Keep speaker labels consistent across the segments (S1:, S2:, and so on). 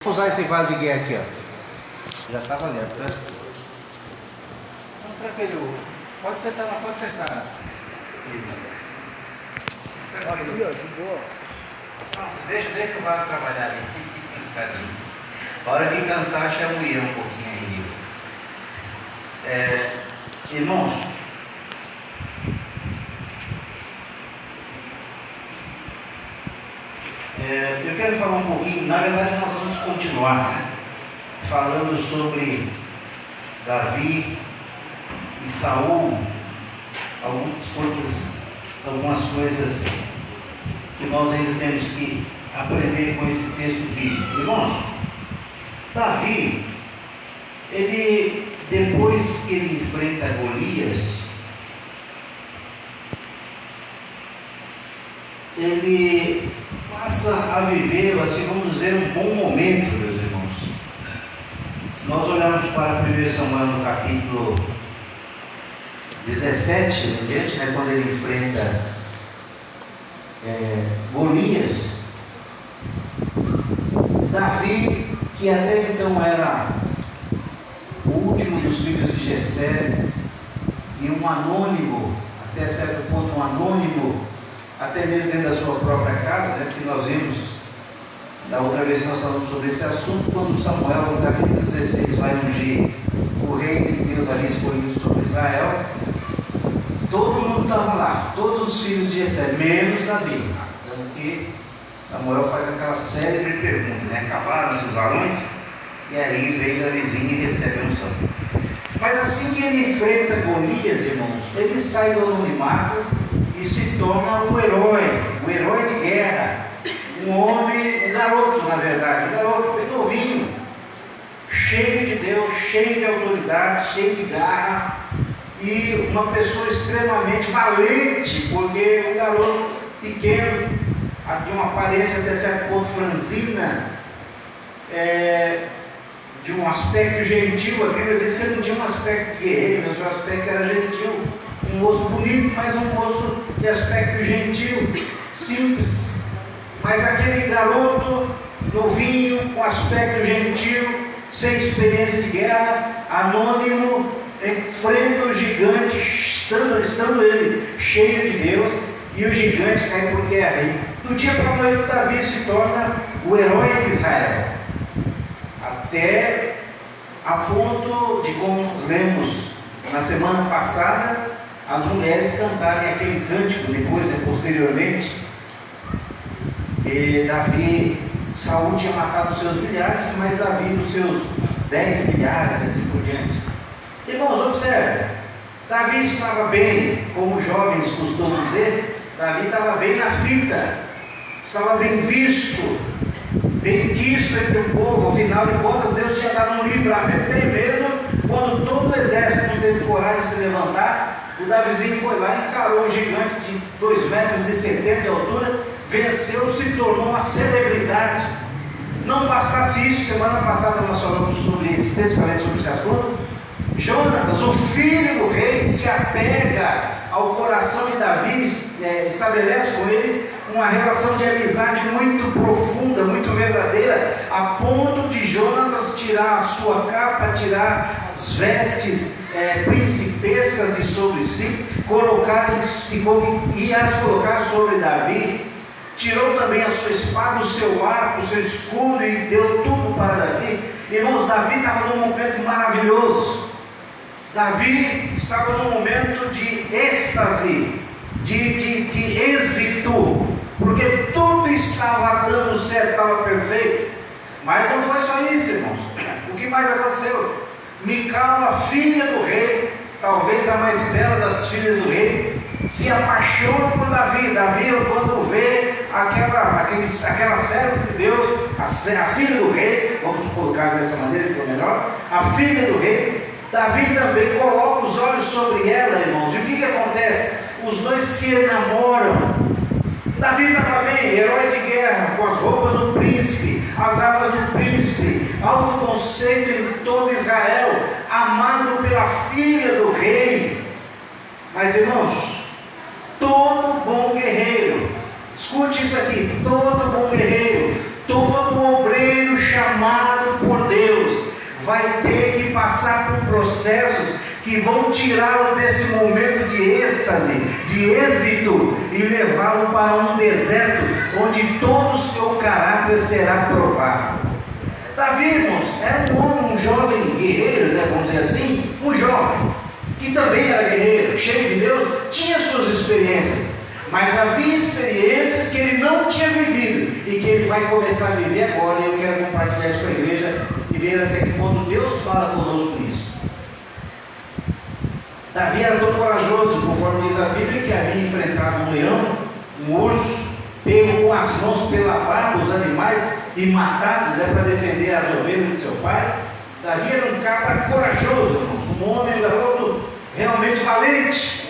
S1: Vou usar esse vaso de guerra aqui, ó. Já está valendo, né? Então, tranquilo. Pode sentar lá, pode sentar.
S2: Aqui, ó, de boa.
S1: Deixa o vaso trabalhar ali. Tadinho. A hora de cansar, chama o Ian um pouquinho aí. Irmãos, eu quero falar um pouquinho, na verdade nós vamos continuar, né, falando sobre Davi e Saul, algumas coisas que nós ainda temos que aprender com esse texto bíblico. Irmãos, Davi, depois que ele enfrenta Golias, ele passa a viver, assim vamos dizer, um bom momento, meus irmãos. Se nós olharmos para 1 Samuel no capítulo 17 em diante, né, quando ele enfrenta Golias, Davi, que até então era o último dos filhos de Jessé, e um anônimo, até certo ponto um anônimo, até mesmo dentro da sua própria casa, né, que nós vimos da outra vez que nós falamos sobre esse assunto, quando Samuel, no capítulo 16, vai ungir o rei que Deus havia escolhido sobre Israel. Todo mundo estava lá, todos os filhos de Jessé, menos Davi. Tanto que Samuel faz aquela série de perguntas, né? Acabaram-se os varões, e aí vem Davizinho e recebe a unção. Mas assim que ele enfrenta Golias, irmãos, ele sai do anonimato e se torna um herói de guerra, um homem, um garoto, na verdade, um garoto bem novinho, cheio de Deus, cheio de autoridade, cheio de garra, e uma pessoa extremamente valente, porque um garoto pequeno, de uma aparência até certo ponto franzina, de um aspecto gentil. A Bíblia diz que ele não tinha um aspecto guerreiro, mas o aspecto era gentil, um moço bonito, mas um moço de aspecto gentil, simples. Mas aquele garoto novinho, com aspecto gentil, sem experiência de guerra, anônimo, enfrenta o gigante, estando ele cheio de Deus, e o gigante cai por terra. E do dia para a noite, Davi se torna o herói de Israel, até a ponto de, como lemos na semana passada, as mulheres cantarem aquele cântico depois, posteriormente. E Saul tinha matado os seus milhares, mas Davi os seus 10 milhares, assim por diante. Irmãos, observe, Davi estava bem, como os jovens costumam dizer, Davi estava bem na fita, estava bem visto, bem quisto entre o povo. Afinal de contas, Deus tinha dado um livramento tremendo, quando todo o exército não teve coragem de se levantar. O Davizinho foi lá e encarou um gigante de 2,70 metros de altura, venceu, se tornou uma celebridade. Não bastasse isso, semana passada nós falamos especificamente sobre esse assunto. Jonatas, o filho do rei, se apega ao coração de Davi, estabelece com ele uma relação de amizade muito profunda, muito verdadeira, a ponto de Jonatas tirar a sua capa, tirar as vestes principescas de sobre si, e as colocar sobre Davi. Tirou também a sua espada, o seu arco, o seu escudo, e deu tudo para Davi. Irmãos, Davi estava num momento maravilhoso. Davi estava num momento de êxtase, de êxito, porque tudo estava dando certo, estava perfeito. Mas não foi só isso, irmãos. O que mais aconteceu? Mical, a filha do rei, talvez a mais bela das filhas do rei, se apaixona por Davi. Davi, quando vê aquela serva de Deus, a filha do rei, vamos colocar dessa maneira que for melhor, a filha do rei, Davi também coloca os olhos sobre ela, irmãos. E o que acontece? Os dois se enamoram. Davi estava bem, herói de guerra, com as roupas do príncipe, as armas do príncipe, alto conceito em todo Israel, amado pela filha do rei. Mas, irmãos, todo bom guerreiro, escute isso aqui, todo bom guerreiro, todo vai ter que passar por processos que vão tirá-lo desse momento de êxtase, de êxito, e levá-lo para um deserto, onde todo o seu caráter será provado. Davi, irmãos, era um homem, um jovem guerreiro, né, vamos dizer assim, um jovem, que também era guerreiro, cheio de Deus, tinha suas experiências, mas havia experiências que ele não tinha vivido, e que ele vai começar a viver agora, e eu quero compartilhar isso com a igreja, e ver até que ponto Deus fala conosco nisso. Davi era tão corajoso, conforme diz a Bíblia, que havia enfrentado um leão, um urso, pego com as mãos pela barba os animais e matado, né, para defender as ovelhas de seu pai. Davi era um cara corajoso, irmãos, um homem garoto realmente valente,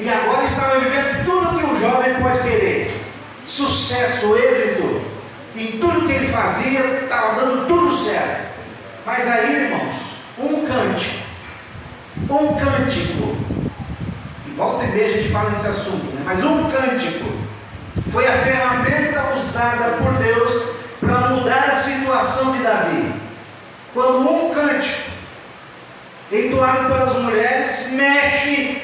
S1: e agora estava vivendo tudo que um jovem pode querer: sucesso, êxito, em tudo que ele fazia, estava dando tudo certo. Mas aí, irmãos, um cântico, e volta e meia a gente fala nesse assunto, né? Mas um cântico foi a ferramenta usada por Deus para mudar a situação de Davi. Quando um cântico, entoado pelas mulheres, mexe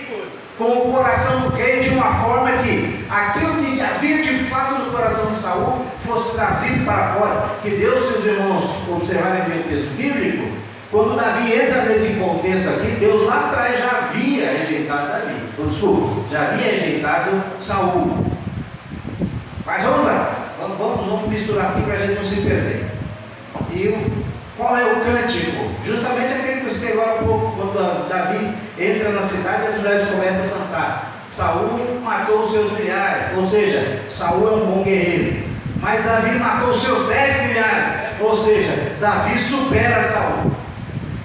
S1: com o coração do rei de uma forma que aquilo que havia de fato no coração de Saul fosse trazido para fora. Que Deus, seus irmãos, observarem bem o texto bíblico, quando Davi entra nesse contexto aqui, Deus lá atrás já havia rejeitado Davi, já havia rejeitado Saul. Mas vamos lá, vamos misturar aqui para a gente não se perder. E qual é o cântico? Justamente aquele que eu citei agora há pouco, quando Davi entra na cidade e as mulheres começam a cantar: Saul matou os seus milhares, ou seja, Saul é um bom guerreiro, mas Davi matou os seus 10 milhares, ou seja, Davi supera Saul.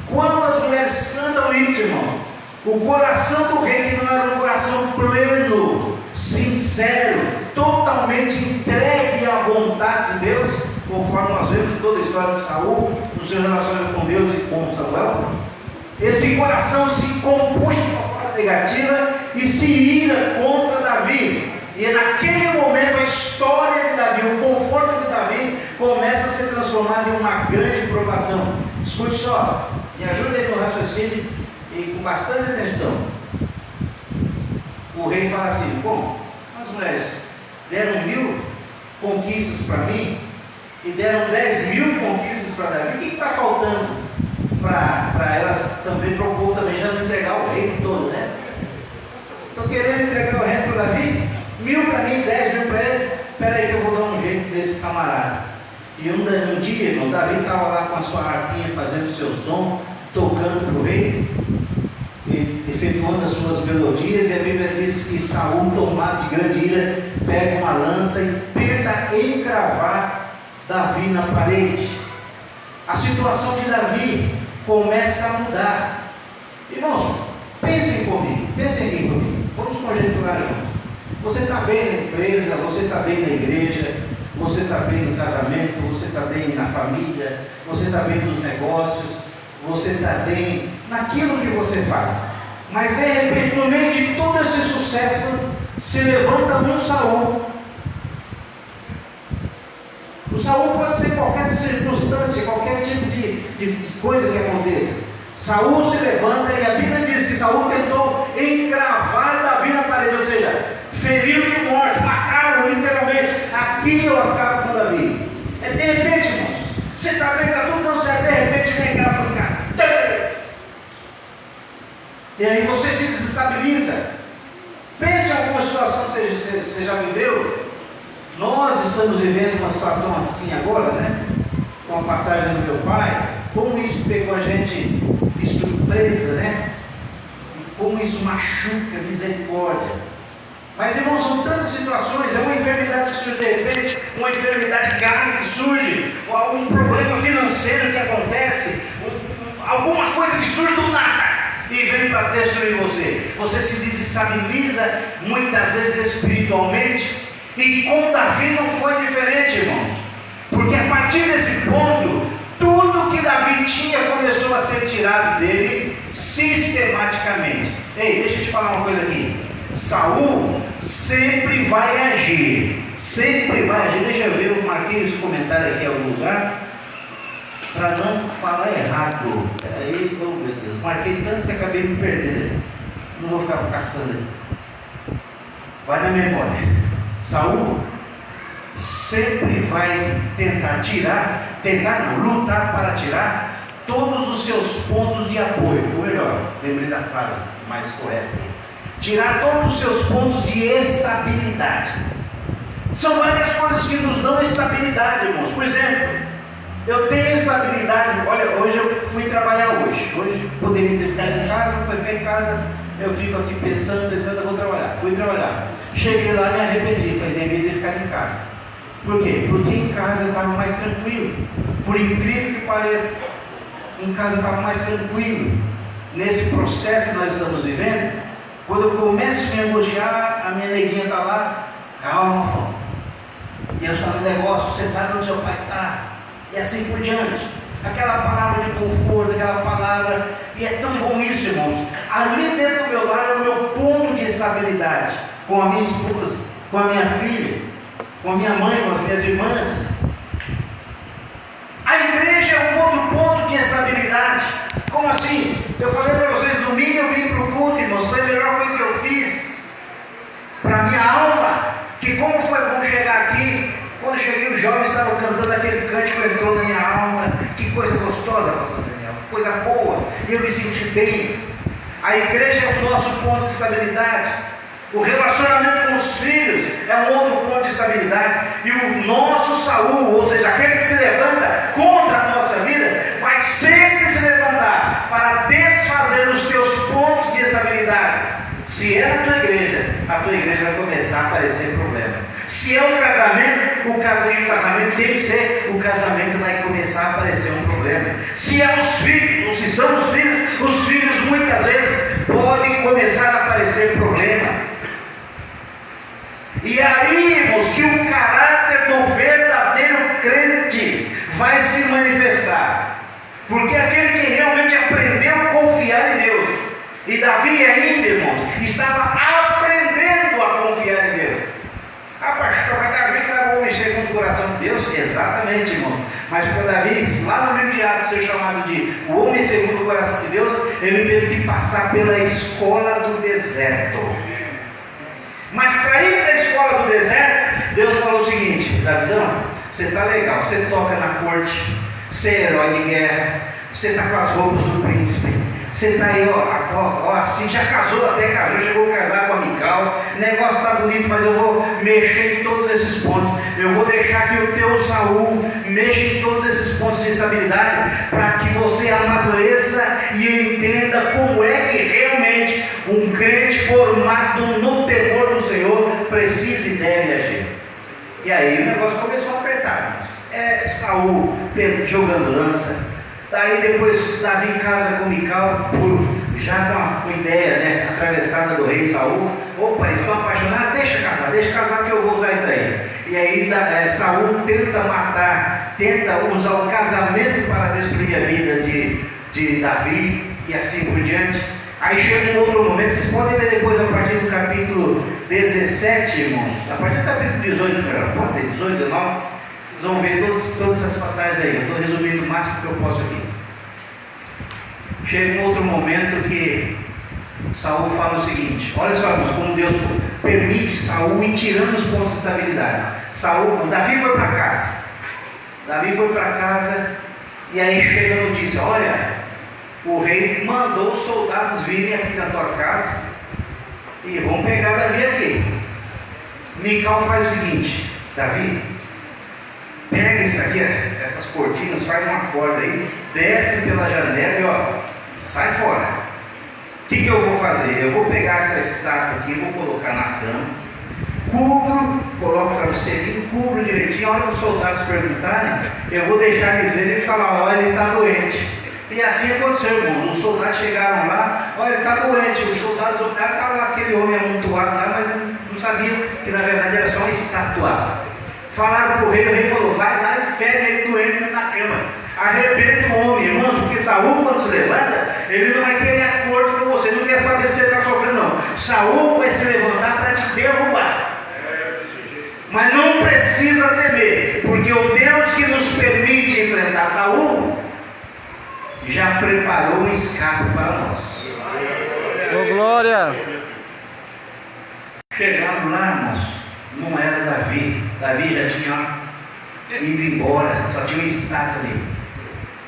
S1: Quando as mulheres cantam isso, irmãos, o coração do rei, que não era um coração pleno, sincero, totalmente entregue à vontade de Deus, conforme nós vemos toda a história de Saul, no seu relacionamento com Deus e com Samuel, esse coração se compuxa de uma forma negativa e se ira contra Davi. E naquele momento a história de Davi, o conforto de Davi, começa a ser transformado em uma grande provação. Escute só, me ajude aí no raciocínio e com bastante atenção. O rei fala assim: bom, as mulheres deram 1000 conquistas para mim e deram 10.000 conquistas para Davi. O que está faltando para elas também, para o povo também já não entregar o reino todo, né? Estou querendo entregar o reino para Davi, 1000 para mim, 10.000 para ele. Espera aí que eu vou dar um jeito desse camarada. E um dia, irmão, Davi estava lá com a sua harpinha fazendo seu som, tocando para o rei, efetuando as suas melodias, e a Bíblia diz que Saul, tomado de grande ira, pega uma lança e tenta encravar Davi na parede. A situação de Davi começa a mudar. Irmãos, pensem aqui comigo, vamos conjecturar juntos. Você está bem na empresa, você está bem na igreja, você está bem no casamento, você está bem na família, você está bem nos negócios, você está bem naquilo que você faz. Mas de repente, no meio de todo esse sucesso, se levanta um Saul. O Saul pode ser qualquer circunstância, qualquer tipo de coisa que aconteça. Saul se levanta e a Bíblia diz que Saul tentou encravar Davi na parede, ou seja, feriu de morte, mataram literalmente. Aqui eu acabo com Davi. É de repente, irmãos, você está bem, está tudo dando certo, de repente vem encrava no cara. E aí você se desestabiliza. Pense em alguma situação que você já viveu. Nós estamos vivendo uma situação assim agora, né? Com a passagem do meu pai, como isso pegou a gente de surpresa, né? E como isso machuca, misericórdia. Mas, irmãos, são tantas situações. É uma enfermidade que surge de repente, uma enfermidade grave que surge, um problema financeiro que acontece, alguma coisa que surge do nada e vem para destruir você. Você se desestabiliza muitas vezes espiritualmente. E com Davi não foi diferente, irmãos, porque a partir desse ponto, tudo que Davi tinha começou a ser tirado dele sistematicamente. Ei, deixa eu te falar uma coisa aqui. Saul sempre vai agir, sempre vai agir. Deixa eu ver, eu marquei esse comentário aqui em algum lugar. para não falar errado. Aí, oh meu Deus, marquei tanto que acabei me perdendo. Não vou ficar caçando. Vai na memória. Saul sempre vai lutar para tirar todos os seus pontos de apoio. Ou melhor, lembrei da frase mais correta. Tirar todos os seus pontos de estabilidade. São várias coisas que nos dão estabilidade, irmãos. Por exemplo, eu tenho estabilidade. Olha, hoje eu fui trabalhar hoje. Hoje poderia ter ficado em casa, não foi ficar em casa. Eu fico aqui pensando, eu vou trabalhar. Fui trabalhar. Cheguei lá e me arrependi. Falei, deveria ter ficado em casa. Por quê? Porque em casa eu estava mais tranquilo. Por incrível que pareça, em casa eu estava mais tranquilo. Nesse processo que nós estamos vivendo, quando eu começo a me angustiar, a minha neguinha está lá, calma, Fão. Deus está no negócio, você sabe onde seu pai está. E assim por diante. Aquela palavra de conforto, aquela palavra. E é tão bom isso, irmãos. Ali dentro do meu lar é o meu ponto de estabilidade. Com a minha esposa, com a minha filha, com a minha mãe, com as minhas irmãs. A igreja é um outro ponto de estabilidade. Como assim? Eu falei para vocês, domingo eu vim para o culto, irmãos. Foi a melhor coisa que eu fiz para a minha alma. Que como foi bom chegar aqui. Quando eu cheguei, os jovens estavam cantando aquele cântico, entrou na minha alma. Que coisa gostosa, pastor Daniel. Coisa boa. Eu me senti bem. A igreja é o nosso ponto de estabilidade. O relacionamento com os filhos é um outro ponto de estabilidade. E o nosso Saul, ou seja, aquele que se levanta contra a nossa vida, vai sempre se levantar para desfazer os teus pontos de estabilidade. Se é a tua igreja vai começar a aparecer problema. Se é o casamento tem que ser, o casamento vai começar a aparecer um problema. Se é os filhos, ou se são os filhos muitas vezes podem começar a aparecer problema. E aí, irmãos, que o caráter do verdadeiro crente vai se manifestar. Porque aquele que realmente aprendeu a confiar em Deus. E Davi ainda, irmãos, estava aprendendo a confiar em Deus. Ah, pastor, mas Davi não era o homem segundo o coração de Deus? Exatamente, irmão. Mas para Davi, lá no livro de Atos, ser chamado de o homem segundo o coração de Deus, ele teve que passar pela escola do deserto. Mas para ir para a escola do deserto, Deus falou o seguinte: Davizão, você está legal, você toca na corte, você é herói de guerra, você está com as roupas do príncipe, você está aí, ó, assim, já casou, chegou a casar com a Mical, o negócio está bonito, mas eu vou mexer em todos esses pontos. Eu vou deixar que o teu Saul mexa em todos esses pontos de estabilidade, para que você amadureça e entenda como é que realmente um crente formado no temor do Senhor precisa e deve agir. E aí o negócio começou a apertar. Saul jogando lança. Daí depois Davi casa com Mical, já com a ideia, né, atravessada do rei Saul. Opa, eles estão apaixonados, deixa casar que eu vou usar isso daí. E aí Saul tenta usar o casamento para destruir a vida de Davi e assim por diante. Aí chega um outro momento, vocês podem ler depois a partir do capítulo 17, irmãos, a partir do capítulo 18, pode ter 18, 19, vocês vão ver todas essas passagens aí. Eu estou resumindo o máximo que eu posso aqui. Chega um outro momento que Saul fala o seguinte: olha só, irmãos, como Deus permite Saul ir tirando os pontos de estabilidade. Davi foi para casa, e aí chega a notícia: olha, o rei mandou os soldados virem aqui na tua casa e vão pegar Davi aqui. Mical faz o seguinte: Davi, pega isso aqui, essas cortinas, faz uma corda aí, desce pela janela e sai fora. O que eu vou fazer? Eu vou pegar essa estátua aqui, vou colocar na cama, coloco o travesseirinho, cubro direitinho. A hora que os soldados perguntarem, eu vou deixar eles verem e falar: olha, ele está doente. E assim aconteceu, irmãos. Os soldados chegaram lá: olha, ele está doente. Os soldados olharam, estava lá aquele homem amontoado lá, mas não sabiam que na verdade era só uma estátua. Falaram para o rei falou: vai lá e fere ele doente na cama. Arrebenta o homem, irmãos, porque Saul, quando se levanta, ele não vai querer acordo com você, não quer saber se você está sofrendo, não. Saul vai se levantar para te derrubar. Mas não precisa temer, porque o Deus que nos permite enfrentar Saul já preparou um escape para nós.
S2: Ô, glória!
S1: Chegando lá, irmãos, não era Davi. Davi já tinha ido embora, só tinha um estátua ali.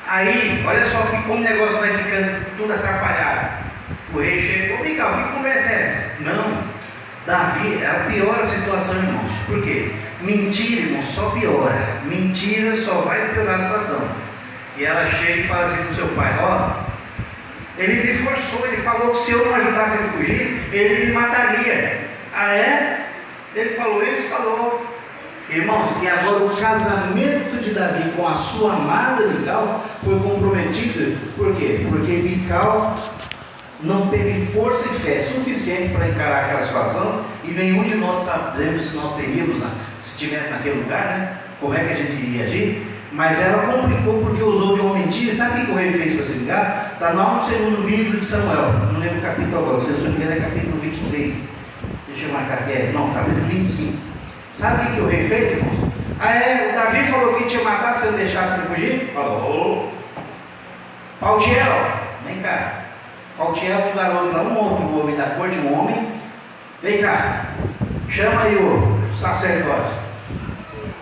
S1: Aí, olha só como o negócio vai ficando tudo atrapalhado. O rei chegou: ô Mical, que conversa é essa? Não, Davi, ela piora a situação, irmãos. Por quê? Mentira, irmãos, só piora. Mentira só vai piorar a situação. E ela chega e fala assim para o seu pai: ó, ele me forçou, ele falou que se eu não ajudasse ele a fugir, ele me mataria. Ah, é? Ele falou isso? Falou. Irmãos, e agora o casamento de Davi com a sua amada Mical foi comprometido. Por quê? Porque Mical não teve força e fé suficiente para encarar aquela situação, e nenhum de nós sabemos se nós teríamos, se estivesse naquele lugar, né? Como é que a gente iria agir. Mas ela complicou porque usou de uma mentira. Sabe o que o rei fez para se ligar? Está lá no segundo livro de Samuel, não lembro o capítulo agora, vocês vão ver, é capítulo 23. Deixa eu marcar aqui, não, capítulo 25. Sabe o que o rei fez, irmãos? Ah, é, o Davi falou que tinha matado se ele deixasse ele fugir? Falou. Paltiel, vem cá. Paltiel, um garoto lá, um outro homem da corte, um homem. Vem cá, chama aí o sacerdote.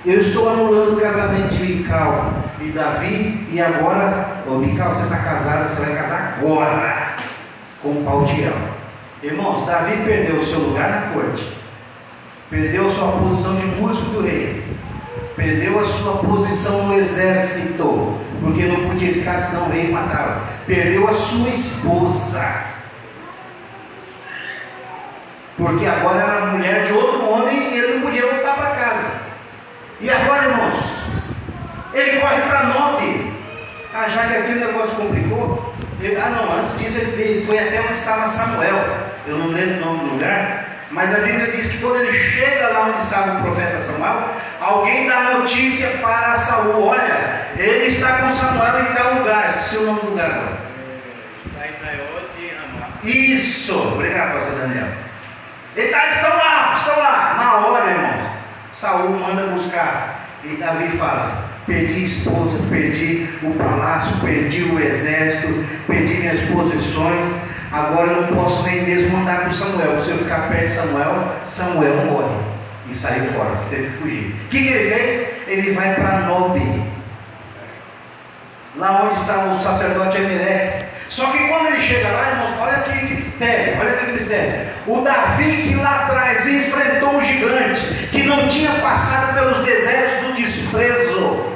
S1: Eu estou anulando o casamento de Mical e Davi, e agora, ô Mical, você está casada, você vai casar agora com Paltiel. Irmãos, Davi perdeu o seu lugar na corte, perdeu a sua posição de músico do rei, perdeu a sua posição no exército, porque não podia ficar senão o rei matava, perdeu a sua esposa, porque agora era mulher de outro homem e ele não podia voltar para casa. E agora, irmãos, ele corre para Nob. Ah, já que aqui o negócio complicou, antes disso ele foi até onde estava Samuel, eu não lembro o nome do lugar, mas a Bíblia diz que quando ele chega lá onde estava o profeta Samuel, alguém dá notícia para Saul: olha, ele está com Samuel em tal lugar. Esqueci o nome do lugar agora. Isso, obrigado, pastor Daniel. Ele está, estão lá. Na hora, irmão, Saul manda buscar, e Davi fala: perdi a esposa, perdi o palácio, perdi o exército, perdi minhas posições, agora eu não posso nem mesmo andar com Samuel. Se eu ficar perto de Samuel morre. E saiu fora, teve que fugir. O que ele fez? Ele vai para Nob, lá onde estava o sacerdote Emelec. Só que quando ele chega lá, irmãos, olha aqui que mistério, o Davi, que lá atrás enfrentou um gigante, que não tinha passado pelos desertos do desprezo,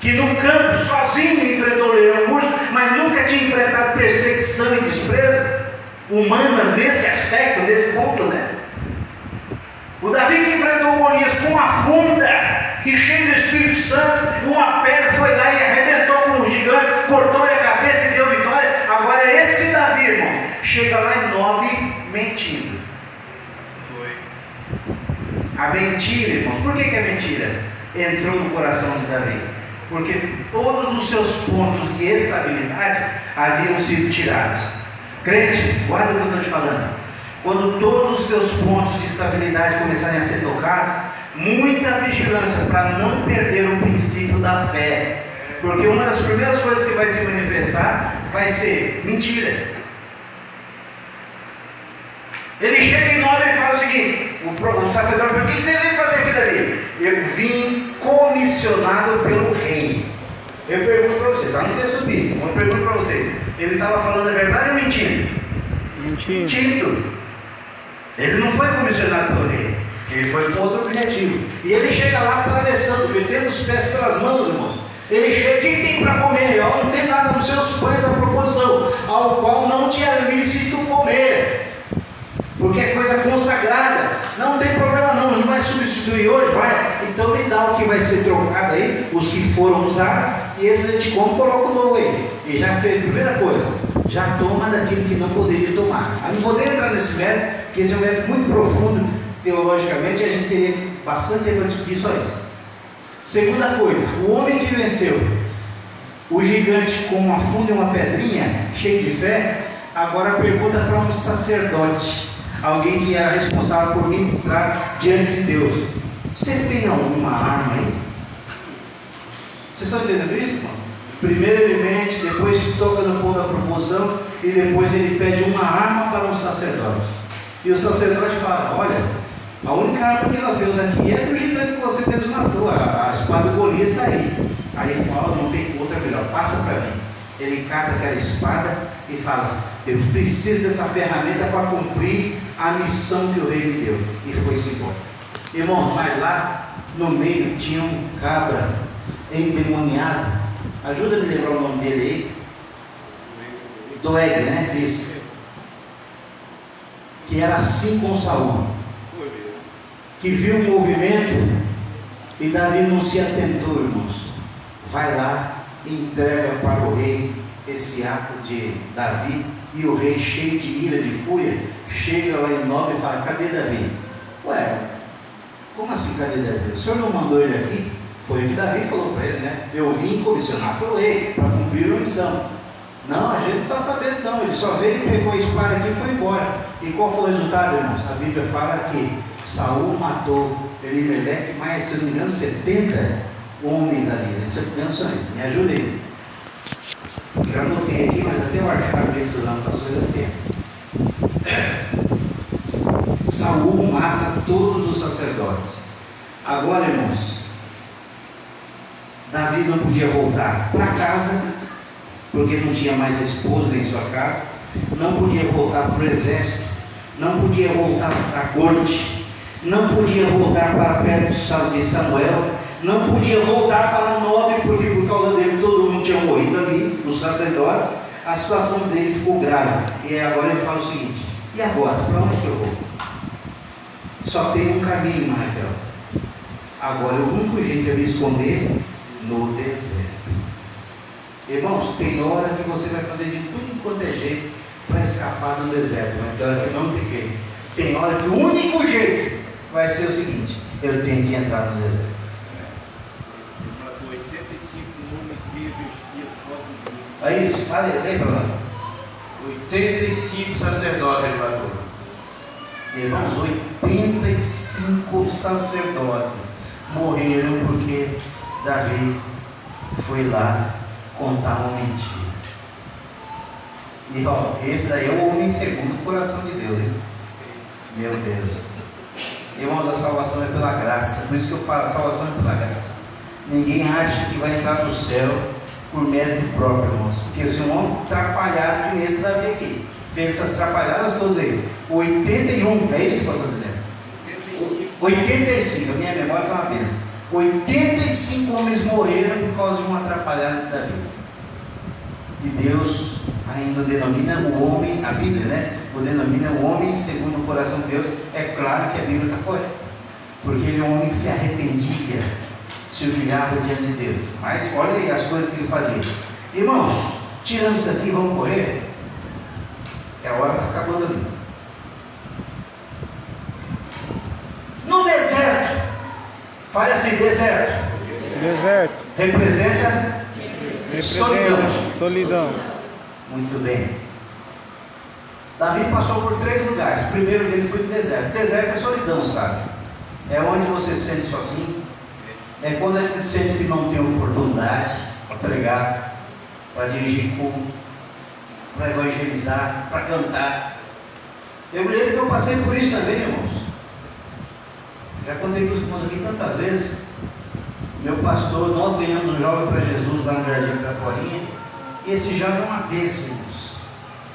S1: que no campo sozinho enfrentou o leão urso, mas nunca tinha enfrentado perseguição e desprezo humana nesse aspecto, nesse ponto, né? O Davi que enfrentou o Golias com a funda e cheio do Espírito Santo, uma pedra foi lá e arrebentou com o gigante, cortou-lhe a cabeça e deu vitória. Agora esse Davi, irmão, chega lá em Nob mentindo. A mentira, irmãos, por que é mentira? Entrou no coração de Davi, porque todos os seus pontos de estabilidade haviam sido tirados. Crente, guarda o que eu estou te falando. Quando todos os teus pontos de estabilidade começarem a ser tocados, muita vigilância para não perder o princípio da fé, porque uma das primeiras coisas que vai se manifestar vai ser mentira. Ele chega em Nob e fala o seguinte: o sacerdote pergunta: o que você veio fazer aqui, Davi? Eu vim comissionado pelo rei. Eu pergunto para vocês, está no texto bíblico, eu pergunto para vocês, ele estava falando a verdade ou mentindo? Mentindo. Ele não foi comissionado pelo rei, ele foi com outro objetivo. E ele chega lá atravessando, metendo os pés pelas mãos, irmãos. Ele chega: quem tem para comer? Ó, não tem nada nos seus pães da proposição, ao qual não te é lícito comer, porque é coisa consagrada. Não tem problema não, não vai substituir hoje, vai. Então me dá o que vai ser trocado aí, os que foram usados, e esses a gente come e coloca o novo aí. E já fez a primeira coisa, já toma daquilo que não poderia tomar. Eu não vou nem entrar nesse mérito, porque esse é um mérito muito profundo teologicamente, e a gente teria bastante tempo para discutir só isso. Segunda coisa, o homem que venceu o gigante com uma funda e uma pedrinha, cheio de fé, agora pergunta para um sacerdote, alguém que era responsável por ministrar diante de Deus: Você tem alguma arma aí? Vocês estão entendendo isso, irmão? Primeiro ele mente, depois toca no ponto da promoção e depois ele pede uma arma para um sacerdote. E o sacerdote fala: olha, a única arma que nós temos aqui é do gigante que você mesmo matou, a espada de Golias está aí. Aí ele fala: não tem outra melhor, passa para mim. Ele cata aquela espada e fala: eu preciso dessa ferramenta para cumprir a missão que o rei me deu. E foi-se embora. Irmão, mas lá no meio tinha um cabra endemoniado. Ajuda a me lembrar o nome dele aí. Doeg, né? Isso. Que era assim com Saul. Que viu o movimento e Davi não se atentou, irmãos. Vai lá, entrega para o rei esse ato de Davi. E o rei, cheio de ira, de fúria, chega lá em Nob e fala: cadê Davi? Ué, como assim cadê Davi? O senhor não mandou ele aqui? Foi o que Davi falou para ele, né? Eu vim comissionar pelo rei para cumprir a missão. Não, a gente não está sabendo não. Ele só veio, pegou a espada aqui e foi embora. E qual foi o resultado, irmãos? A Bíblia fala que Saul matou Elimeleque, mais, se não me engano, 70 homens ali, né? Se eu não me engano, são eles. Me ajuda aí. Já anotei aqui, mas até eu achar desses anotações eu tenho. Saul mata todos os sacerdotes. Agora, irmãos, Davi não podia voltar para casa, porque não tinha mais esposa em sua casa, não podia voltar para o exército, não podia voltar para a corte, não podia voltar para perto de Samuel, não podia voltar para Nob, porque por causa dele todo mundo tinha morrido ali, os sacerdotes. A situação dele ficou grave. E agora ele fala o seguinte: e agora? Para onde que eu vou? Só tem um caminho, Raquel. Agora o único jeito é me esconder no deserto. Irmãos, tem hora que você vai fazer de tudo quanto é jeito para escapar do deserto, mas tem hora que não tem jeito. Tem hora que o único jeito vai ser o seguinte: eu tenho que entrar no deserto.
S3: 85 homens vestidos.
S1: É isso, fala aí para nós.
S3: 85 sacerdotes ele matou.
S1: Irmãos, 85 sacerdotes morreram porque Davi foi lá contar uma mentira. E ó, esse daí é o homem segundo o coração de Deus, hein? Meu Deus. Irmãos, a salvação é pela graça. Por isso que eu falo, a salvação é pela graça. Ninguém acha que vai entrar no céu por mérito próprio, irmãos. Porque se um homem atrapalhado que nesse Davi aqui fez essas atrapalhadas todas aí, 81, é isso que eu estou dizendo? 85, a minha memória está uma bênção. 85 homens morreram por causa de uma atrapalhada de Davi. E Deus ainda denomina o homem, a Bíblia, né? O denomina o homem segundo o coração de Deus. É claro que a Bíblia está correta, porque ele é um homem que se arrependia, se humilhava diante de Deus. Mas olha aí as coisas que ele fazia. Irmãos, tirando isso aqui, vamos correr? Que a hora está acabando ali. No deserto, fale assim: deserto.
S2: Deserto.
S1: Representa solidão.
S2: Solidão.
S1: Muito bem. Davi passou por 3 lugares. O primeiro dele foi no deserto. Deserto é solidão, sabe? É onde você se sente sozinho. É quando a gente sente que não tem oportunidade para pregar, para dirigir culto, para evangelizar, para cantar. Eu me lembro que eu passei por isso também, irmãos. Já contei para os irmãos aqui tantas vezes. Meu pastor, nós ganhamos um jovem para Jesus lá no Jardim Caporinha. E esse jovem é uma bênção, irmãos.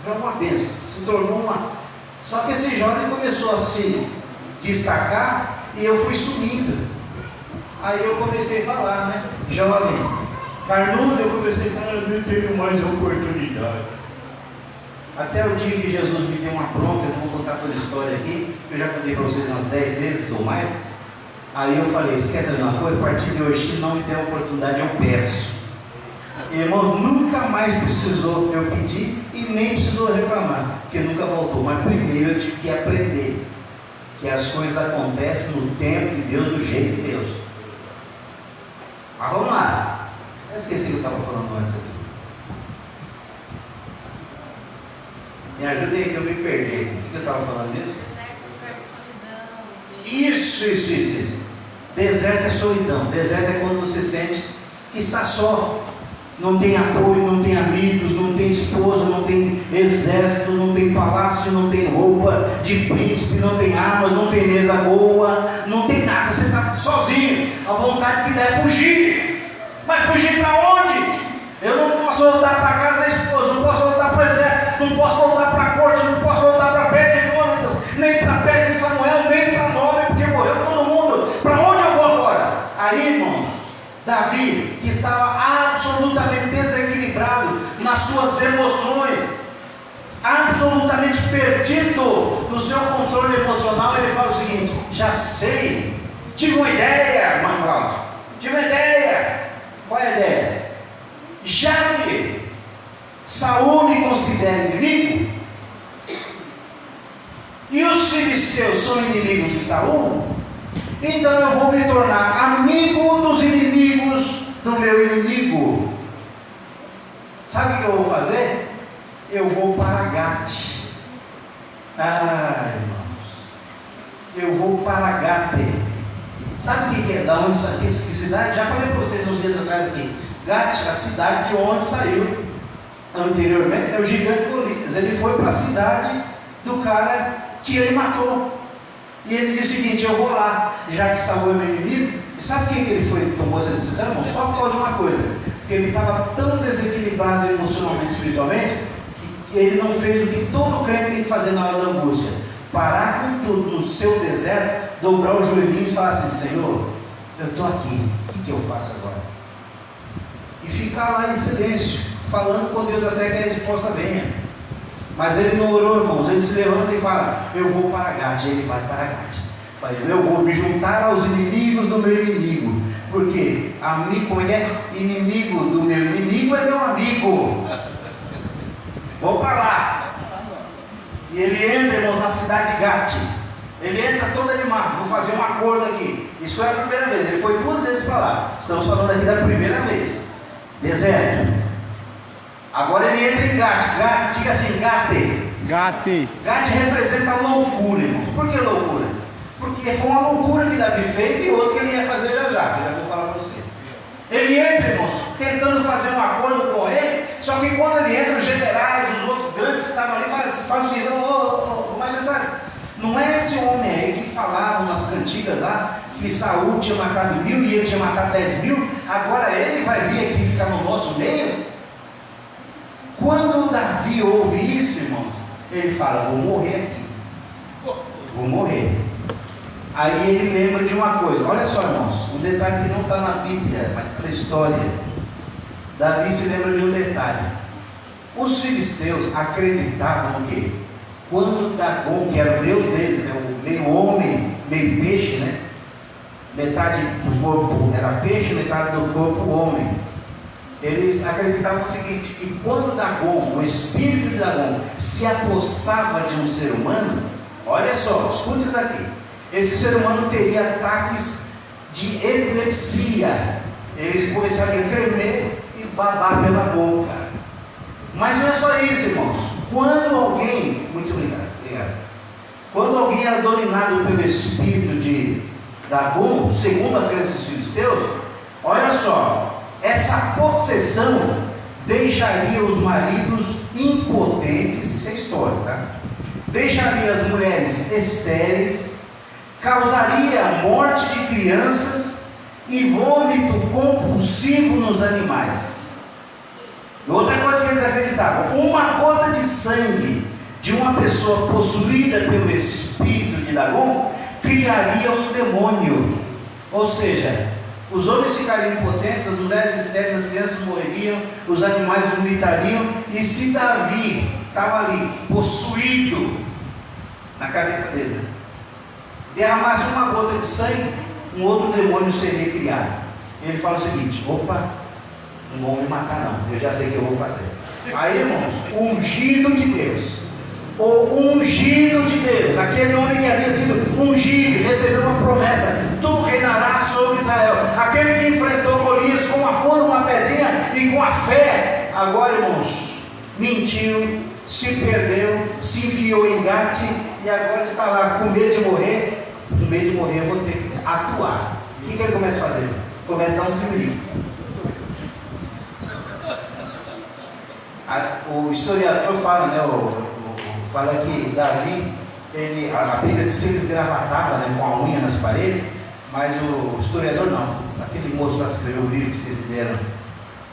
S1: É uma bênção. Se tornou uma. Só que esse jovem começou a se destacar e eu fui sumindo. Aí eu comecei a falar, né? Jovem, carnudo, eu comecei a falar: eu não tenho mais oportunidade. Até o dia que Jesus me deu uma bronca, eu não vou contar toda a história aqui, eu já contei para vocês umas 10 vezes ou mais. Aí eu falei: esquece de uma coisa, a partir de hoje, se não me der a oportunidade, eu peço. Irmãos, nunca mais precisou eu pedir e nem precisou reclamar, porque nunca voltou. Mas primeiro eu tive que aprender que as coisas acontecem no tempo de Deus, do jeito de Deus. Mas vamos lá. Eu esqueci o que eu estava falando antes aqui. Me ajude aí que eu me perdi. O que eu estava falando mesmo? Isso. Deserto é solidão. Deserto é quando você sente que está só. Não tem apoio, não tem amigos, não tem esposa, não tem exército, não tem palácio, não tem roupa de príncipe, não tem armas, não tem mesa boa, não tem nada, você está sozinho. A vontade que dá é fugir. Mas fugir para onde? Eu não posso voltar para a casa da esposa, não posso voltar para o exército, não posso voltar para a corte, não posso voltar para perto de Jonatas, nem para perto de Samuel, nem para Nobre, porque morreu todo mundo. Para onde eu vou agora? Aí, irmãos, Davi, que estava absolutamente desequilibrado nas suas emoções, absolutamente perdido no seu controle emocional, ele fala o seguinte: já sei, tive uma ideia, irmão Cláudio, tive uma ideia. Qual é a ideia? Já que Saul me considera inimigo, e os filisteus são inimigos de Saul, então eu vou me tornar amigo dos inimigos do meu inimigo. Sabe o que eu vou fazer? Eu vou para Gate. Irmãos, eu vou para Gate. Sabe o que é? Da onde saiu? Que cidade? Já falei para vocês uns dias atrás aqui. Gate, a cidade de onde saiu anteriormente, é o gigante Golias. Ele foi para a cidade do cara que ele matou. E ele disse o seguinte: eu vou lá, já que Saul é meu inimigo. E sabe por que ele tomou essa decisão, irmão? Só por causa de uma coisa: porque ele estava tão desequilibrado emocionalmente, espiritualmente, que ele não fez o que todo crente tem que fazer na hora da angústia: parar com tudo no seu deserto, dobrar os joelhinhos e falar assim: Senhor, eu estou aqui, o que eu faço agora? E ficar lá em silêncio, falando com Deus até que a resposta venha. Mas ele não orou, irmãos. Ele se levanta e fala: eu vou para Gate. Ele vai para Gate. Eu vou me juntar aos inimigos do meu inimigo. Porque amigo, como é? Inimigo do meu inimigo é meu amigo. Vou para lá. E ele entra, irmãos, na cidade de Gate. Ele entra todo animado: vou fazer um acordo aqui. Isso foi a primeira vez. Ele foi 2 vezes para lá. Estamos falando aqui da primeira vez. Deserto. Agora ele entra em Gate. Gate, diga assim: Gate.
S2: Gate.
S1: Gate representa loucura, irmão. Por que loucura? Porque foi uma loucura que Davi fez e outra que ele ia fazer já, que eu já vou falar para vocês. Ele entra, irmãos, tentando fazer um acordo com ele, só que quando ele entra, os generais, os outros grandes que estavam ali, falam assim: ô majestade, não é esse homem aí que falava nas cantigas lá, que Saul tinha matado 1000 e ele tinha matado 10.000, agora ele vai vir aqui ficar no nosso meio? Quando Davi ouve isso, irmãos, ele fala: vou morrer aqui, vou morrer. Aí ele lembra de uma coisa, olha só, irmãos, um detalhe que não está na Bíblia, mas na história. Davi se lembra de um detalhe: os filisteus acreditavam que quando Dagon, que era o deus deles, né, meio homem, meio peixe, né? Metade do corpo era peixe, metade do corpo homem. Eles acreditavam o seguinte: que quando Dagon, o espírito de Dagon, se apossava de um ser humano, olha só, escute isso daqui, esse ser humano teria ataques de epilepsia. Eles começariam a tremer e babar pela boca. Mas não é só isso, irmãos. Quando alguém, muito obrigado. Quando alguém era dominado pelo espírito de Dagon, segundo a crença dos filisteus, olha só, essa possessão deixaria os maridos impotentes, isso é história, tá? Deixaria as mulheres estéreis, causaria a morte de crianças e vômito compulsivo nos animais. E outra coisa que eles acreditavam: uma gota de sangue de uma pessoa possuída pelo espírito de Dagon criaria um demônio. Ou seja, os homens ficariam impotentes, as mulheres estéreis, as crianças morreriam, os animais vomitariam. E se Davi estava ali, possuído na cabeça dele, derramasse uma gota de sangue, um outro demônio seria criado. Ele fala o seguinte: opa, não vão me matar não, eu já sei o que eu vou fazer. Aí, irmãos, o ungido de Deus, o ungido de Deus, aquele homem que havia sido ungido, recebeu uma promessa: tu reinarás sobre Israel. Aquele que enfrentou Golias com uma força, uma pedrinha e com a fé, agora, irmãos, mentiu, se perdeu, se enfiou em Gate e agora está lá com medo de morrer. Com medo de morrer, eu vou ter que atuar. O que ele começa a fazer? Começa a dar um trimelique. O historiador fala, né, fala que Davi, a Bíblia diz que ele esgravatava, né, com a unha nas paredes, mas o historiador não. Aquele moço lá que escreveu o livro que vocês deram,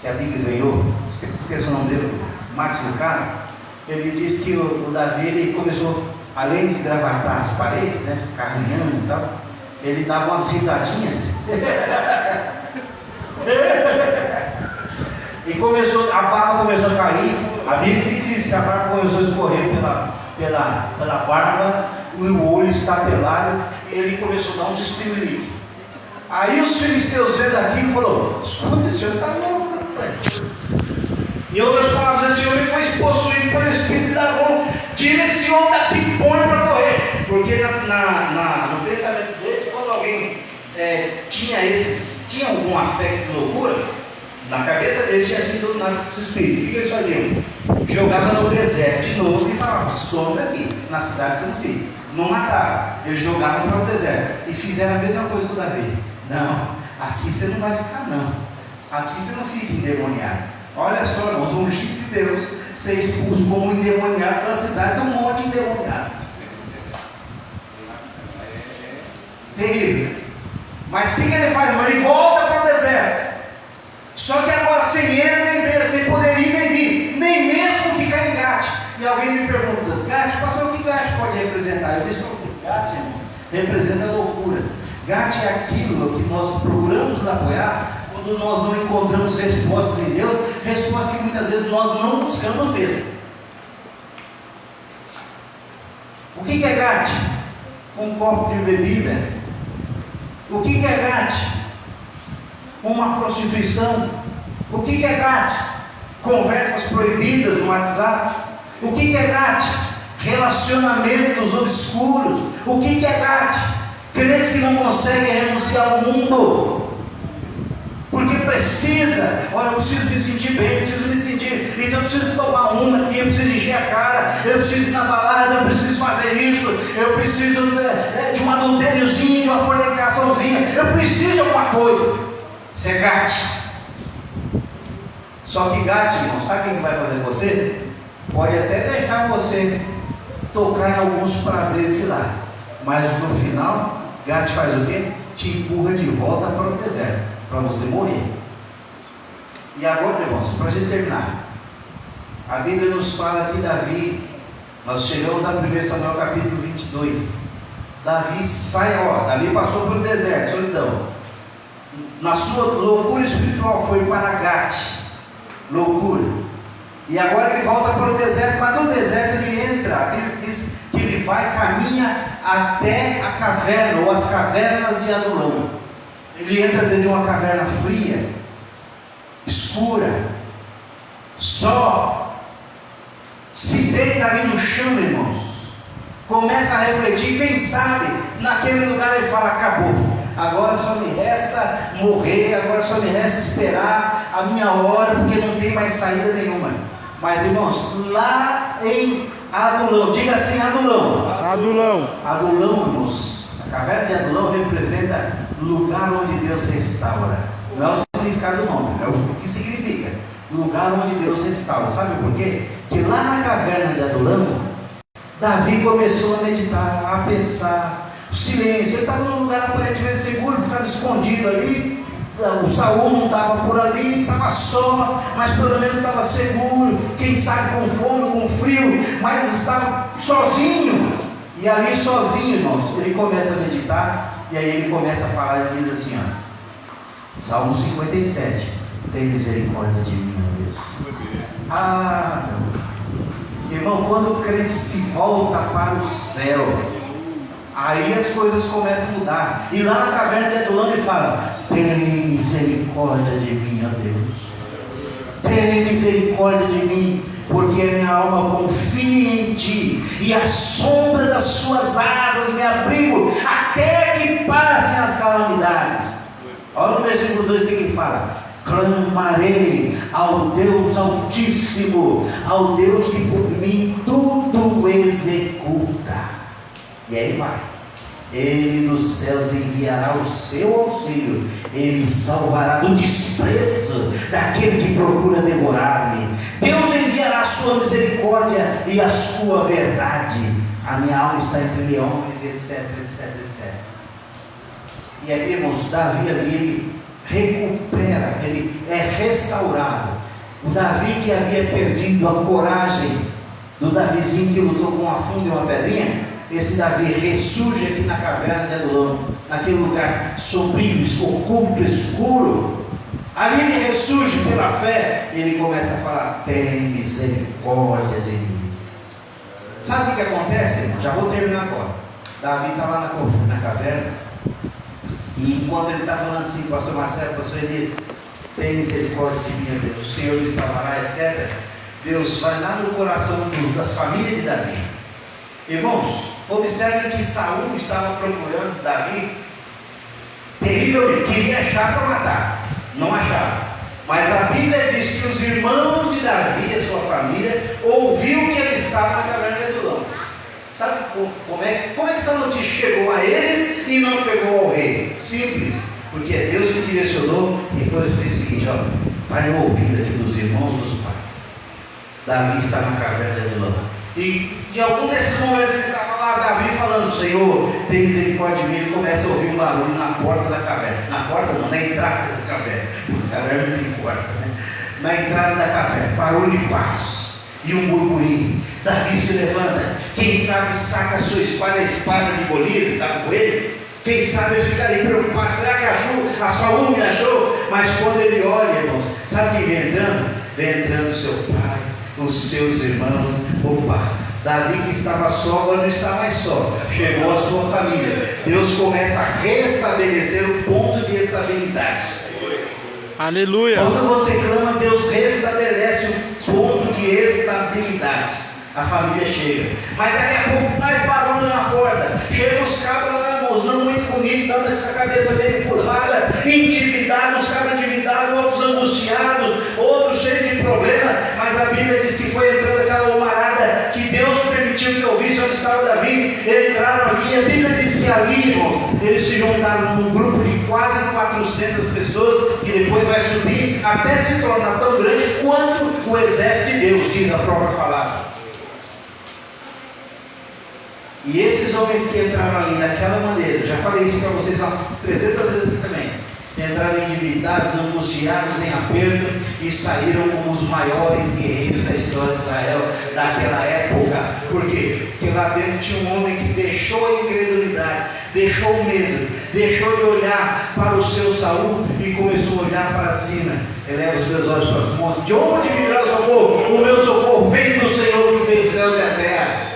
S1: que a Bíblia ganhou, esqueça o nome dele, Max Lucado, ele disse que o Davi, ele começou, além de esgravatar as paredes, né, ficar arranhando e tal, ele dava umas risadinhas. E a barba começou a cair. A Bíblia diz isso, que a barba começou a escorrer pela barba, o olho estatelado, e ele começou a dar uns estremeliques. Aí os filisteus vendo aquilo e falaram: escuta, esse senhor está louco, rapaz. Em outras palavras, esse homem foi possuído pelo Espírito da mão. Tira esse homem daqui, põe para correr. Porque no pensamento deles, quando alguém tinha algum aspecto de loucura, na cabeça deles tinha sido dominado pelos espíritos. O que eles faziam? Jogavam no deserto de novo e falavam: some daqui, na cidade você não fica. Não matavam, eles jogavam para o deserto e fizeram a mesma coisa com o Davi. Não, aqui você não vai ficar, não. Aqui você não fica endemoniado. Olha só, irmãos, o ungido de Deus ser expulso como endemoniado da cidade, de um monte de endemoniado. Terrível. Mas o que ele faz? Ele volta para o deserto. Só que agora sem ele nem beira, sem poder ir nem vir, nem mesmo ficar em Gate. E alguém me pergunta: Gate, pastor, o que Gate pode representar? Eu disse para vocês: Gate, irmão, representa loucura. Gate é aquilo que nós procuramos apoiar quando nós não encontramos respostas em Deus, respostas que muitas vezes nós não buscamos mesmo. O que é Gate? Um copo de bebida. O que é Gate? Uma prostituição. O que é Gate? Conversas proibidas no WhatsApp. O que é Gate? Relacionamentos obscuros. O que é Gate? Crentes que não conseguem renunciar ao mundo, porque precisa. Olha, eu preciso me sentir bem, eu preciso me sentir, então eu preciso tomar uma aqui, eu preciso encher a cara, eu preciso ir na balada, eu preciso fazer isso, eu preciso de um adultériozinho, de uma fornicaçãozinha, eu preciso de alguma coisa. Isso é Gate. Só que Gate, irmão, sabe o que vai fazer com você? Pode até deixar você tocar em alguns prazeres de lá, mas no final Gate faz o quê? Te empurra de volta para o deserto, para você morrer. E agora, irmãos, para a gente terminar, a Bíblia nos fala que Davi, nós chegamos a 1 Samuel capítulo 22. Davi Davi passou pelo deserto, solidão. Na sua loucura espiritual foi para Gate, loucura. E agora ele volta para o deserto, mas no deserto ele entra. A Bíblia diz que ele caminha até a caverna, ou as cavernas de Adulão. Ele entra dentro de uma caverna fria, escura, só, se deita ali no chão, irmãos, começa a refletir, quem sabe, naquele lugar ele fala: acabou, agora só me resta morrer, agora só me resta esperar a minha hora, porque não tem mais saída nenhuma. Mas, irmãos, lá em Adulão, diga assim: Adulão. Adulão, irmãos, a caverna de Adulão representa lugar onde Deus restaura. Não é o significado do nome, é o que significa lugar onde Deus restaura. Sabe por quê? Porque lá na caverna de Adulão, Davi começou a meditar, a pensar. O silêncio, ele estava num lugar aparentemente seguro, estava escondido ali. O Saul não estava por ali, estava só, mas pelo menos estava seguro, quem sabe com fome, com frio, mas estava sozinho. E ali sozinho, irmãos, ele começa a meditar, e aí ele começa a falar e diz assim, ó, Salmo 57, tem misericórdia de mim, ó Deus. Meu irmão, quando o crente se volta para o céu, aí as coisas começam a mudar. E lá na caverna de Adulão ele fala: tem misericórdia de mim, ó Deus. Tem misericórdia de mim, porque a minha alma confia em ti, e à sombra das suas asas me abrigo, até que passem as calamidades. Olha no versículo 2 o que ele fala: clamarei ao Deus Altíssimo, ao Deus que por mim tudo executa. E aí vai. Ele dos céus enviará o seu auxílio, ele salvará do desprezo daquele que procura devorar-me. Deus enviará a sua misericórdia e a sua verdade. A minha alma está entre leões, etc, etc, etc. E aí, irmãos, Davi ali, ele recupera, ele é restaurado. O Davi que havia perdido a coragem do Davizinho que lutou com uma funda e uma pedrinha, esse Davi ressurge aqui na caverna de Adulão, naquele lugar sombrio, oculto, escuro. Ali ele ressurge pela fé e ele começa a falar: tem misericórdia de mim. Sabe o que acontece, irmão? Já vou terminar agora. Davi está lá na caverna, e enquanto ele está falando assim, pastor Marcelo, pastor Elias, tem misericórdia de mim, Deus, o Senhor me salvará, etc. Deus vai lá no coração das famílias de Davi. Irmãos, observem que Saul estava procurando Davi terrivelmente, queria achar para matar, não achava. Mas a Bíblia diz que os irmãos de Davi, a sua família, ouviu que ele estava na caverna de Adulão. Sabe como é que essa notícia chegou a eles e não pegou ao rei? Simples, porque é Deus que direcionou e foi o seguinte: ó, vai no ouvido aqui dos irmãos dos pais. Davi está na caverna de Adulão. E em algum desses momentos ele estava lá, Davi falando: Senhor, tem misericórdia de mim. Ele começa a ouvir um barulho na porta da caverna. Na porta não, na entrada da caverna. Porque a caverna não tem porta, né? Na entrada da caverna, barulho de passos e um burburinho. Davi se levanta, quem sabe saca a sua espada, a espada de Golias, estava com ele. Quem sabe ele fica ali preocupado: será que a Saul me achou? Mas quando ele olha, irmãos, sabe quem vem entrando? Vem entrando seu pai, os seus irmãos. Opa, Davi que estava só, agora não está mais só, chegou a sua família. Deus começa a restabelecer o ponto de estabilidade.
S2: Aleluia.
S1: Quando você clama, Deus restabelece o ponto de estabilidade. A família chega, mas daqui a pouco mais barulho na porta. Chegam os cabras lá, irmãos, não muito bonitos, dando essa cabeça bem curvada, endividados, cabras endividados, outros angustiados, outros cheios de problema. Mas a Bíblia diz que foi entrando aquela homarada que Deus permitiu que ouvisse onde estava Davi. Entraram ali, a Bíblia diz que ali, irmãos, eles se juntaram num grupo de quase 400 pessoas, que depois vai subir até se tornar tão grande quanto o exército de Deus, diz a própria palavra. E esses homens que entraram ali daquela maneira, já falei isso para vocês umas 300 vezes aqui também, entraram endividados, angustiados, em aperto, e saíram como os maiores guerreiros da história de Israel daquela época. Por quê? Porque lá dentro tinha um homem que deixou a incredulidade, deixou o medo, deixou de olhar para o seu Saul e começou a olhar para cima. Eleva os meus olhos para os montes: de onde me virá o socorro? O meu socorro vem do Senhor que fez os céus e a terra.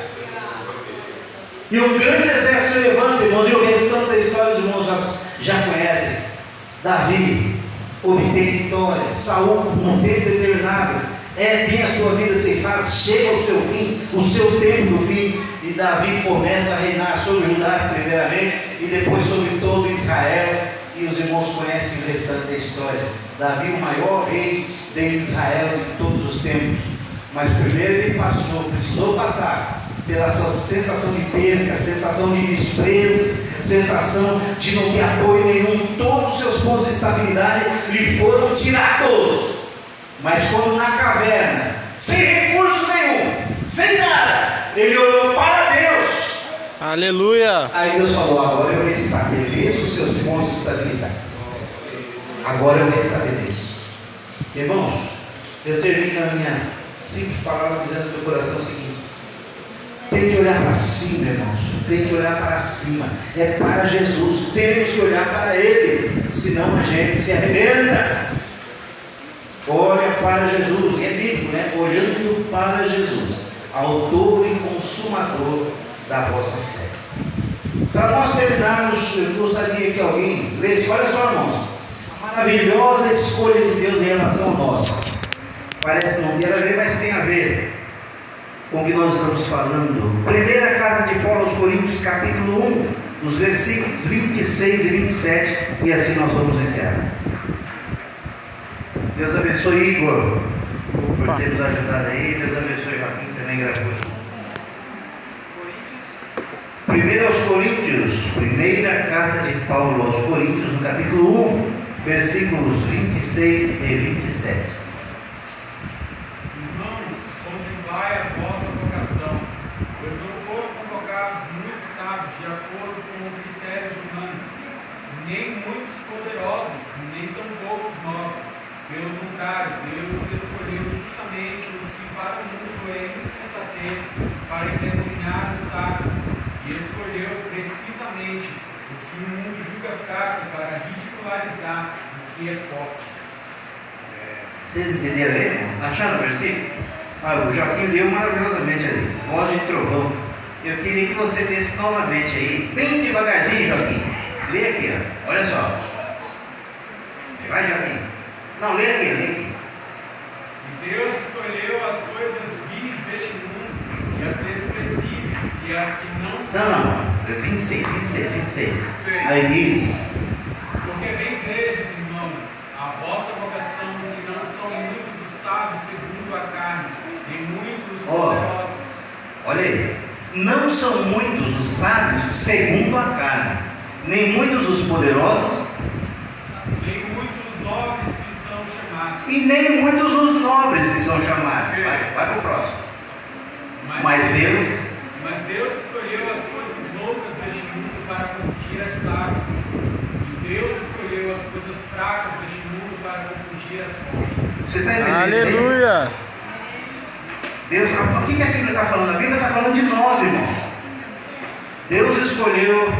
S1: E um grande exército se levanta, irmãos, e o restante da história dos irmãos já conhecem. Davi obtém vitória. Saul, num tempo determinado, tem a sua vida ceifada, chega ao seu fim, o seu tempo do fim, e Davi começa a reinar sobre Judá primeiramente, e depois sobre todo Israel. E os irmãos conhecem o restante da história. Davi, o maior rei de Israel de todos os tempos. Mas primeiro ele precisou passar pela sensação de perda, sensação de desprezo, sensação de não ter apoio nenhum. Todos os seus pontos de estabilidade lhe foram tirados. Mas quando na caverna, sem recurso nenhum, sem nada, ele olhou para Deus.
S2: Aleluia.
S1: Aí Deus falou: agora eu restabeleço os seus pontos de estabilidade. Agora eu restabeleço. Irmãos, eu termino a minha simples palavra dizendo do meu coração o seguinte: tem que olhar para cima, irmãos. Tem que olhar para cima. É para Jesus. Temos que olhar para Ele. Senão a gente se arrebenta. Olha para Jesus. E é bíblico, né? Olhando para Jesus, autor e consumador da vossa fé. Para nós terminarmos, eu gostaria que alguém lesse. Olha só, irmãos. A maravilhosa escolha de Deus em relação a nós. Parece não ter a ver, mas tem a ver com o que nós estamos falando. Primeira carta de Paulo aos Coríntios, capítulo 1, nos versículos 26 e 27, e assim nós vamos encerrar. Deus abençoe Igor por ter nos ajudado aí. Deus abençoe Joaquim também, gratuito. 1 aos Coríntios, Primeira carta de Paulo aos Coríntios, no capítulo 1, versículos 26 e 27.
S4: Irmãos, contemplai a vossa vocação, pois não foram convocados muitos sábios de acordo com critérios humanos, nem muitos poderosos, nem tão poucos nobres. Pelo contrário, Deus escolheu justamente o que para o mundo é insensatez, para envergonhar os sábios, e escolheu precisamente o que o mundo julga fraco, para ridicularizar o que é forte.
S1: Vocês entenderam aí, irmãos? Acharam o versículo? O Joaquim leu maravilhosamente ali, voz de trovão. Eu queria que você lesse novamente aí, bem devagarzinho, Joaquim. Lê aqui, ó. Olha só. Vai, Joaquim. Não, lê aqui, lê aqui.
S4: E Deus escolheu as coisas vis deste mundo, e as desprezíveis, e as que não são.
S1: Não. 26. Aí, isso.
S4: Porque bem vedes, irmãos, a vossa vocação, que não são muitos os sábios segundo a carne, nem muitos os poderosos.
S1: Olha aí. Não são muitos os sábios segundo a carne, nem muitos os poderosos,
S4: Nem muitos os nobres que são chamados.
S1: e nem muitos os nobres que são chamados. Vai para o próximo. Mas
S4: Deus escolheu as coisas loucas deste mundo para confundir as sábias. E Deus escolheu as coisas fracas deste mundo para confundir as fortes.
S1: Você está entendendo?
S2: Aleluia.
S1: Deus, o que a Bíblia está falando? A Bíblia está falando de nós, irmãos. Deus escolheu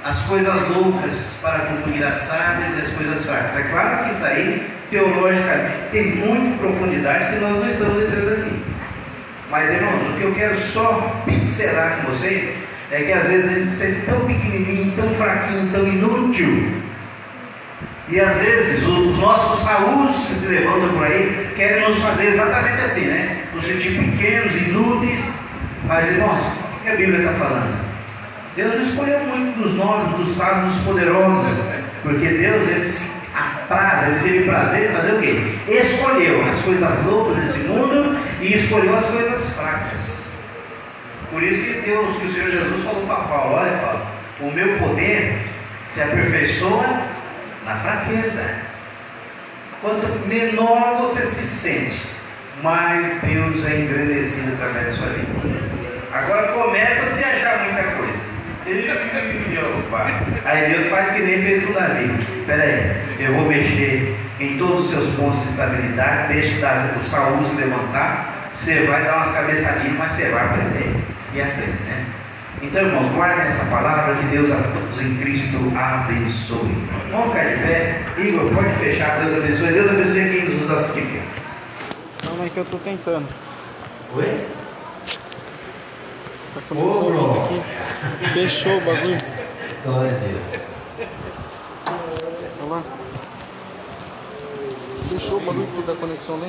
S1: as coisas loucas para confundir as sábias e as coisas fracas. É claro que isso aí, teologicamente, tem muita profundidade que nós não estamos entrando aqui. Mas, irmãos, o que eu quero só pincelar com vocês é que às vezes a gente se sente tão pequenininho, tão fraquinho, tão inútil. E às vezes os nossos Saúls que se levantam por aí querem nos fazer exatamente assim, né? Nos sentir pequenos, inúteis. Mas, irmãos, o que a Bíblia está falando? Deus não escolheu muito dos nomes dos sábios, dos poderosos, porque Deus, ele se apraz, ele teve prazer em fazer o quê? Escolheu as coisas loucas desse mundo e escolheu as coisas fracas. Por isso que Deus, que o Senhor Jesus falou para Paulo: olha, Paulo, o meu poder se aperfeiçoa na fraqueza. Quanto menor você se sente, mais Deus é engrandecido através da sua vida. Agora começa a se achar muita coisa. Aí Deus faz que nem fez com Davi. Espera aí, eu vou mexer em todos os seus pontos de estabilidade, deixa o Saul se levantar. Você vai dar umas cabeçadinhas, mas você vai aprender. E aprende, né? Então, irmãos, guardem essa palavra, que Deus a todos em Cristo abençoe. Vamos ficar de pé. Igor, pode fechar. Deus abençoe. Deus abençoe quem nos assistiu.
S2: Calma aí que eu tô tentando.
S1: Oi?
S2: Tá conexão aqui. Fechou o bagulho.
S1: Glória a Deus.
S2: Olha lá. Fechou o bagulho da conexão lenta.